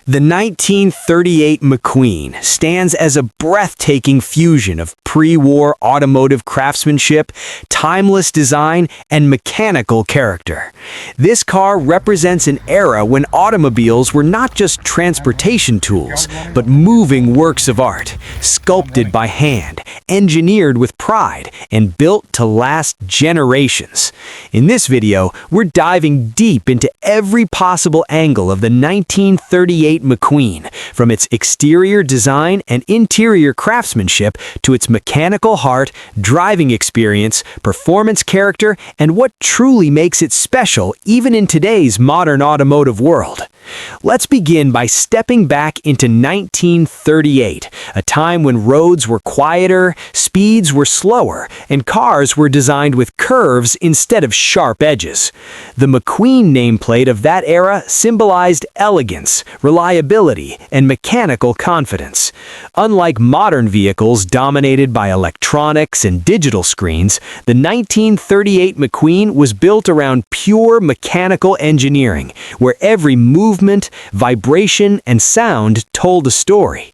The 1938 McQueen stands as a breathtaking fusion of pre-war automotive craftsmanship, timeless design, and mechanical character. This car represents an era when automobiles were not just transportation tools, but moving works of art, sculpted by hand, engineered with pride, and built to last generations. In this video, we're diving deep into every possible angle of the 1938 McQueen, from its exterior design and interior craftsmanship to its mechanical heart, driving experience, performance character, and what truly makes it special even in today's modern automotive world. Let's begin by stepping back into 1938, a time when roads were quieter, speeds were slower, and cars were designed with curves instead of sharp edges. The McQueen nameplate of that era symbolized elegance, reliability, and mechanical confidence. Unlike modern vehicles dominated by electronics and digital screens, the 1938 McQueen was built around pure mechanical engineering, where every movement, vibration, and sound told a story.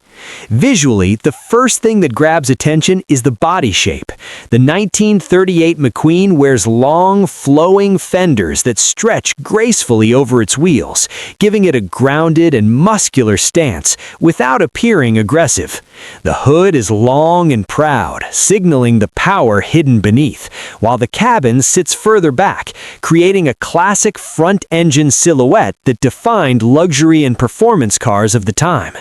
Visually, the first thing that grabs attention is the body shape. The 1938 McQueen wears long, flowing fenders that stretch gracefully over its wheels, giving it a grounded and muscular stance without appearing aggressive. The hood is long and proud, signaling the power hidden beneath, while the cabin sits further back, creating a classic front-engine silhouette that defined luxury and performance cars of the time.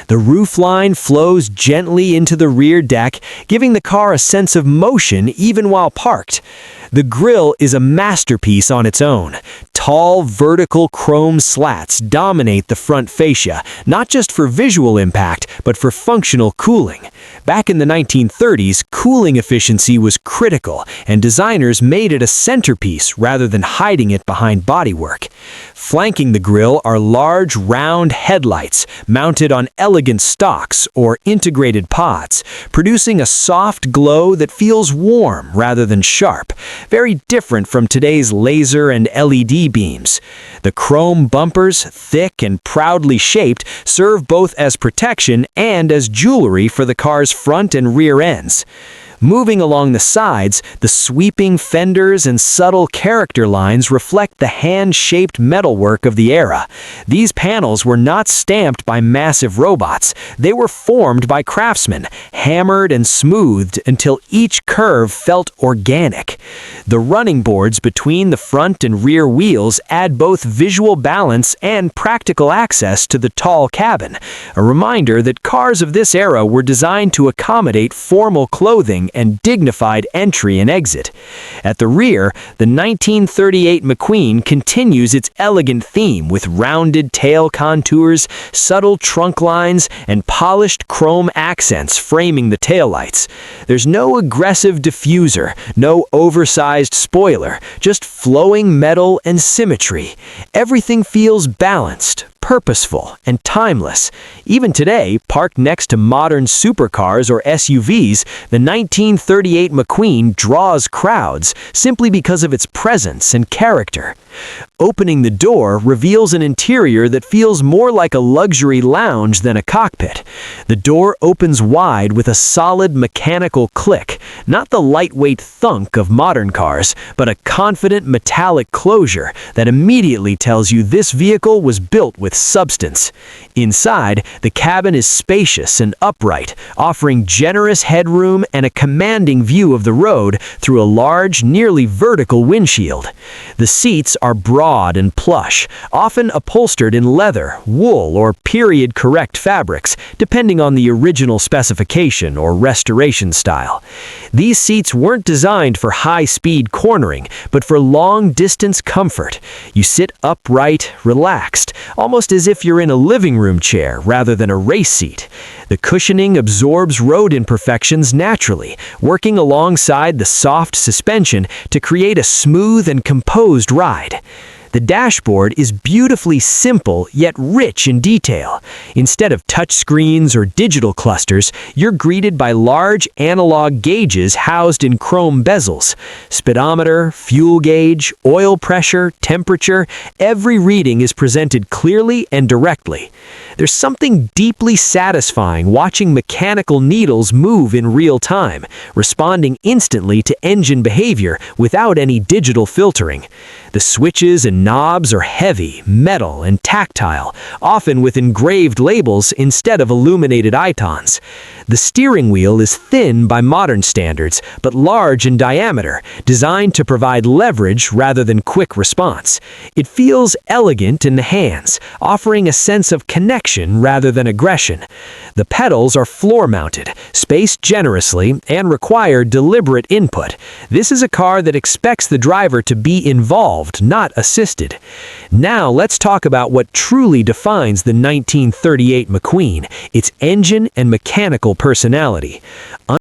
The roofline flows gently into the rear deck, giving the car a sense of motion even while parked. The grille is a masterpiece on its own. Tall, vertical chrome slats dominate the front fascia, not just for visual impact, but for functional cooling. Back in the 1930s, cooling efficiency was critical, and designers made it a centerpiece rather than hiding it behind bodywork. Flanking the grille are large, round headlights mounted on elegant stalks or integrated pods, producing a soft glow that feels warm rather than sharp, very different from today's laser and LED beams. The chrome bumpers, thick and proudly shaped, serve both as protection and as jewelry for the car's front and rear ends. Moving along the sides, the sweeping fenders and subtle character lines reflect the hand-shaped metalwork of the era. These panels were not stamped by massive robots. They were formed by craftsmen, hammered and smoothed until each curve felt organic. The running boards between the front and rear wheels add both visual balance and practical access to the tall cabin, a reminder that cars of this era were designed to accommodate formal clothing and dignified entry and exit. At the rear, the 1938 McQueen continues its elegant theme with rounded tail contours, subtle trunk lines, and polished chrome accents framing the taillights. There's no aggressive diffuser, no oversized spoiler, just flowing metal and symmetry. Everything feels balanced, purposeful, and timeless. Even today, parked next to modern supercars or SUVs, the 1938 McQueen draws crowds simply because of its presence and character. Opening the door reveals an interior that feels more like a luxury lounge than a cockpit. The door opens wide with a solid mechanical click, not the lightweight thunk of modern cars, but a confident metallic closure that immediately tells you this vehicle was built with substance. Inside, the cabin is spacious and upright, offering generous headroom and a commanding view of the road through a large, nearly vertical windshield. The seats are broad and plush, often upholstered in leather, wool, or period-correct fabrics, depending on the original specification or restoration style. These seats weren't designed for high-speed cornering, but for long-distance comfort. You sit upright, relaxed, almost as if you're in a living room chair rather than a race seat. The cushioning absorbs road imperfections naturally, working alongside the soft suspension to create a smooth and composed ride. The dashboard is beautifully simple yet rich in detail. Instead of touchscreens or digital clusters, you're greeted by large analog gauges housed in chrome bezels. Speedometer, fuel gauge, oil pressure, temperature, every reading is presented clearly and directly. There's something deeply satisfying watching mechanical needles move in real time, responding instantly to engine behavior without any digital filtering. The switches and knobs are heavy, metal, and tactile, often with engraved labels instead of illuminated icons. The steering wheel is thin by modern standards, but large in diameter, designed to provide leverage rather than quick response. It feels elegant in the hands, offering a sense of connection rather than aggression. The pedals are floor-mounted, spaced generously, and require deliberate input. This is a car that expects the driver to be involved, not assisted. Now let's talk about what truly defines the 1938 McQueen, its engine and mechanical personality.